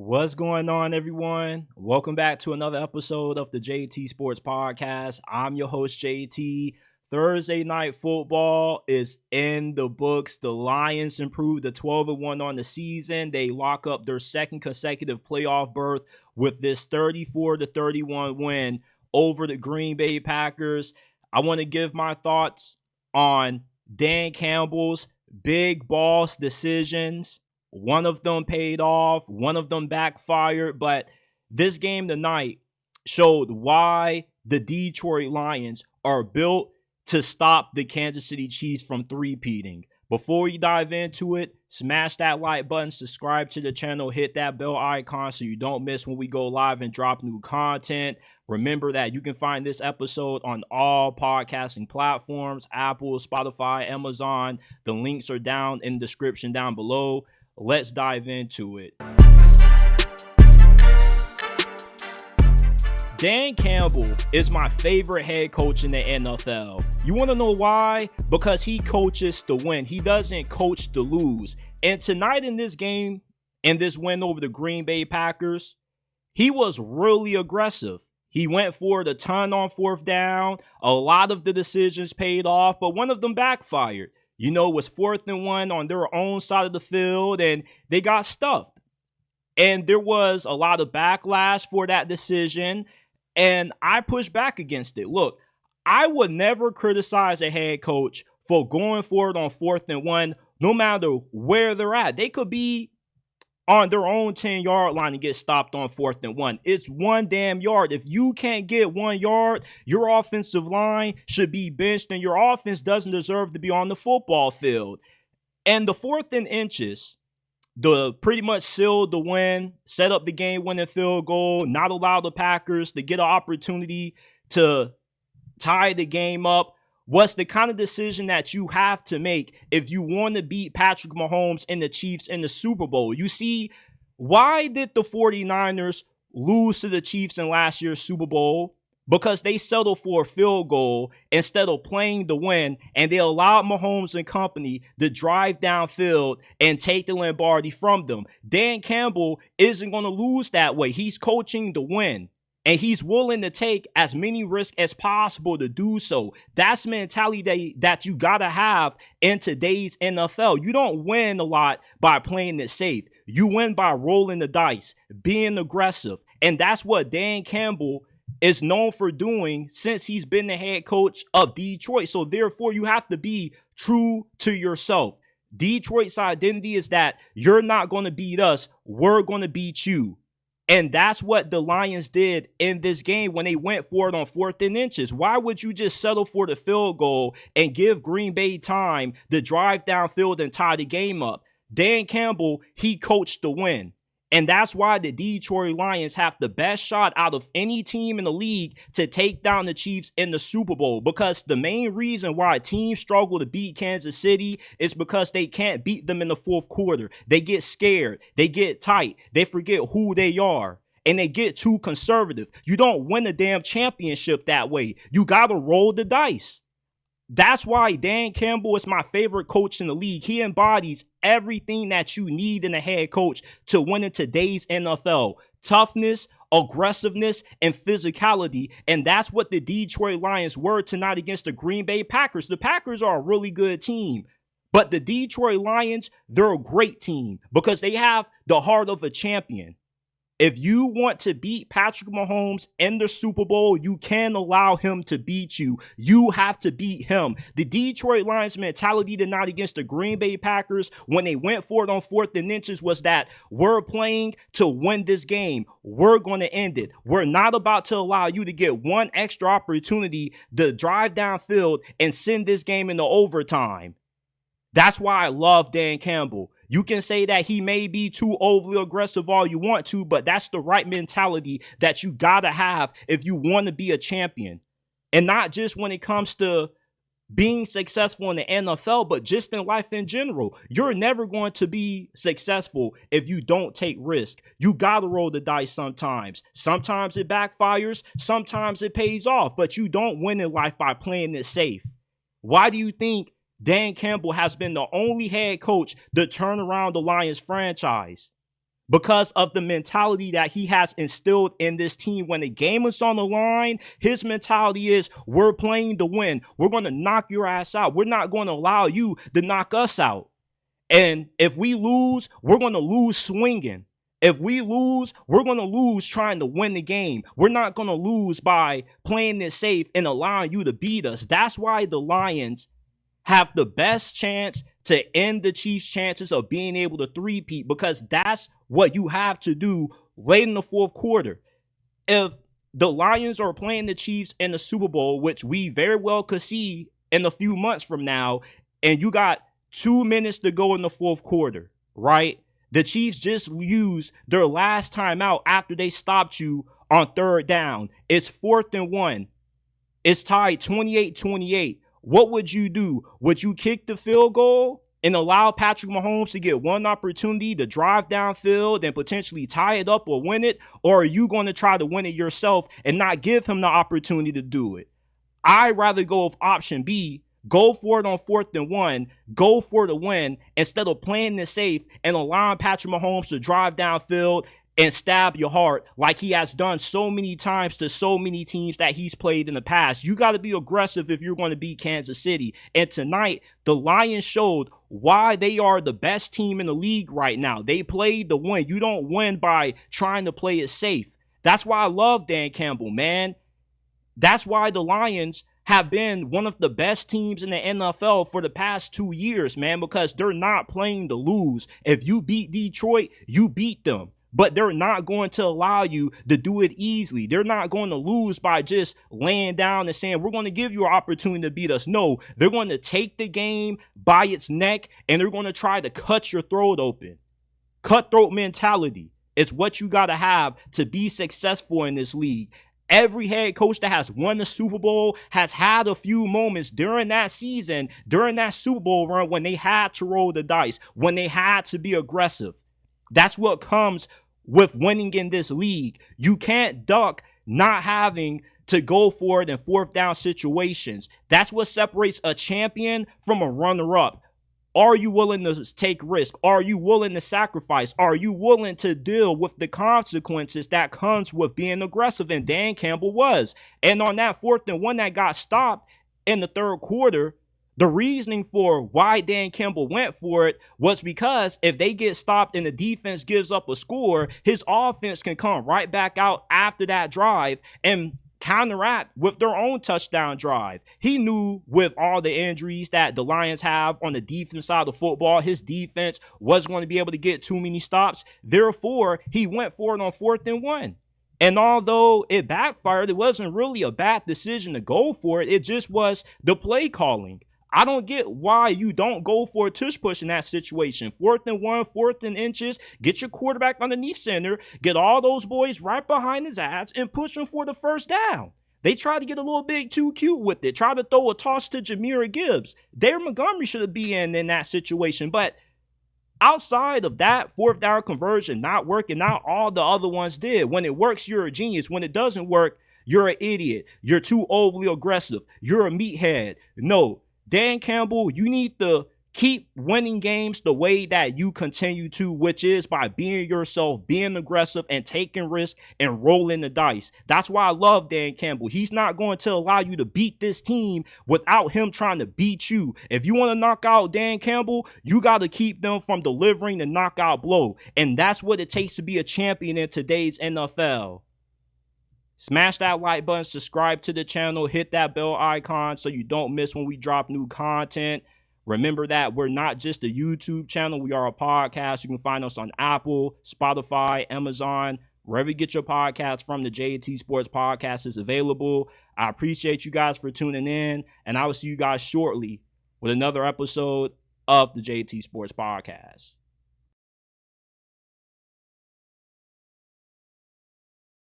What's going on, everyone? Welcome back to another episode of the JT Sports Podcast. I'm your host, JT. Thursday night football is in the books. The Lions improved to 12-1 on the season. They lock up their second consecutive playoff berth with this 34-31 win over the Green Bay Packers. I want to give my thoughts on Dan Campbell's big boss decisions. One of them paid off, one of them backfired, but this game tonight showed why the Detroit Lions are built to stop the Kansas City Chiefs from three-peating. Before we dive into it, smash that like button, subscribe to the channel, hit that bell icon so you don't miss when we go live and drop new content. Remember that you can find this episode on all podcasting platforms, Apple, Spotify, Amazon. The links are down in the description down below. Let's dive into it. Dan Campbell is my favorite head coach in the NFL. You want to know why? Because he coaches to win. He doesn't coach to lose. And tonight in this game, in this win over the Green Bay Packers, he was really aggressive. He went for it a ton on fourth down. A lot of the decisions paid off, but one of them backfired. You know, it was 4th and 1 on their own side of the field, and they got stuffed. And there was a lot of backlash for that decision, and I pushed back against it. Look, I would never criticize a head coach for going for it on 4th and 1, no matter where they're at. They could be on their own 10-yard line and get stopped on 4th and 1. It's one damn yard. If you can't get 1 yard, your offensive line should be benched, and your offense doesn't deserve to be on the football field. And the 4th and inches, pretty much sealed the win, set up the game-winning field goal, not allow the Packers to get an opportunity to tie the game up, was the kind of decision that you have to make if you want to beat Patrick Mahomes and the Chiefs in the Super Bowl. You see, why did the 49ers lose to the Chiefs in last year's Super Bowl? Because they settled for a field goal instead of playing the win, and they allowed Mahomes and company to drive downfield and take the Lombardi from them. Dan Campbell isn't going to lose that way. He's coaching to win. And he's willing to take as many risks as possible to do so. That's the mentality that you got to have in today's NFL. You don't win a lot by playing it safe. You win by rolling the dice, being aggressive. And that's what Dan Campbell is known for doing since he's been the head coach of Detroit. So therefore, you have to be true to yourself. Detroit's identity is that you're not going to beat us. We're going to beat you. And that's what the Lions did in this game when they went for it on 4th and inches. Why would you just settle for the field goal and give Green Bay time to drive downfield and tie the game up? Dan Campbell, he coached to win. And that's why the Detroit Lions have the best shot out of any team in the league to take down the Chiefs in the Super Bowl. Because the main reason why teams struggle to beat Kansas City is because they can't beat them in the fourth quarter. They get scared. They get tight. They forget who they are. And they get too conservative. You don't win a damn championship that way. You got to roll the dice. That's why Dan Campbell is my favorite coach in the league. He embodies everything that you need in a head coach to win in today's NFL. Toughness, aggressiveness, and physicality. And that's what the Detroit Lions were tonight against the Green Bay Packers. The Packers are a really good team. But the Detroit Lions, they're a great team because they have the heart of a champion. If you want to beat Patrick Mahomes in the Super Bowl, you can't allow him to beat you. You have to beat him. The Detroit Lions mentality tonight against the Green Bay Packers when they went for it on 4th and inches was that we're playing to win this game. We're going to end it. We're not about to allow you to get one extra opportunity to drive downfield and send this game into overtime. That's why I love Dan Campbell. You can say that he may be too overly aggressive all you want to, but that's the right mentality that you got to have if you want to be a champion. And not just when it comes to being successful in the NFL, but just in life in general. You're never going to be successful if you don't take risk. You got to roll the dice sometimes. Sometimes it backfires. Sometimes it pays off, but you don't win in life by playing it safe. Why do you think Dan Campbell has been the only head coach to turn around the Lions franchise? because of the mentality that he has instilled in this team. When the game is on the line, his mentality is, we're playing to win. We're going to knock your ass out. We're not going to allow you to knock us out. And if we lose, we're going to lose swinging. If we lose, we're going to lose trying to win the game. We're not going to lose by playing it safe and allowing you to beat us. That's why the Lions have the best chance to end the Chiefs' chances of being able to three-peat, because that's what you have to do late in the fourth quarter. If the Lions are playing the Chiefs in the Super Bowl, which we very well could see in a few months from now, and you got 2 minutes to go in the fourth quarter, right? The Chiefs just used their last timeout after they stopped you on third down. It's 4th and 1. It's tied 28-28. What would you do? Would you kick the field goal and allow Patrick Mahomes to get one opportunity to drive downfield and potentially tie it up or win it? Or are you going to try to win it yourself and not give him the opportunity to do it? I'd rather go with option B. Go for it on 4th and 1. Go for the win instead of playing it safe and allowing Patrick Mahomes to drive downfield and stab your heart like he has done so many times to so many teams that he's played in the past. You got to be aggressive if you're going to beat Kansas City. And tonight, the Lions showed why they are the best team in the league right now. They played to win. You don't win by trying to play it safe. That's why I love Dan Campbell, man. That's why the Lions have been one of the best teams in the NFL for the past 2 years, man, because they're not playing to lose. If you beat Detroit, you beat them. But they're not going to allow you to do it easily. They're not going to lose by just laying down and saying, we're going to give you an opportunity to beat us. No, they're going to take the game by its neck, and they're going to try to cut your throat open. Cutthroat mentality is what you got to have to be successful in this league. Every head coach that has won the Super Bowl has had a few moments during that season, during that Super Bowl run, when they had to roll the dice, when they had to be aggressive. That's what comes with winning in this league. You can't duck not having to go for it in 4th down situations. That's what separates a champion from a runner-up. Are you willing to take risk? Are you willing to sacrifice? Are you willing to deal with the consequences that comes with being aggressive? And Dan Campbell was. And on that 4th and 1 that got stopped in the third quarter, the reasoning for why Dan Campbell went for it was because if they get stopped and the defense gives up a score, his offense can come right back out after that drive and counteract with their own touchdown drive. He knew with all the injuries that the Lions have on the defense side of football, his defense wasn't going to be able to get too many stops. Therefore, he went for it on 4th and 1. And although it backfired, it wasn't really a bad decision to go for it. It just was the play calling. I don't get why you don't go for a tush push in that situation. 4th and 1, 4th and inches, get your quarterback underneath center, get all those boys right behind his ass and push him for the first down. They tried to get a little bit too cute with it, try to throw a toss to Jahmyr Gibbs. David Montgomery should have been in that situation, but outside of that 4th down conversion not working out, all the other ones did. When it works, you're a genius. When it doesn't work, you're an idiot. You're too overly aggressive. You're a meathead. No. Dan Campbell, you need to keep winning games the way that you continue to, which is by being yourself, being aggressive, and taking risks and rolling the dice. That's why I love Dan Campbell. He's not going to allow you to beat this team without him trying to beat you. If you want to knock out Dan Campbell, you got to keep them from delivering the knockout blow. And that's what it takes to be a champion in today's NFL. Smash that like button, subscribe to the channel, hit that bell icon so you don't miss when we drop new content. Remember that we're not just a YouTube channel, we are a podcast. You can find us on Apple, Spotify, Amazon, wherever you get your podcasts from. The JT Sports Podcast is available. I appreciate you guys for tuning in, and I will see you guys shortly with another episode of the JT Sports Podcast.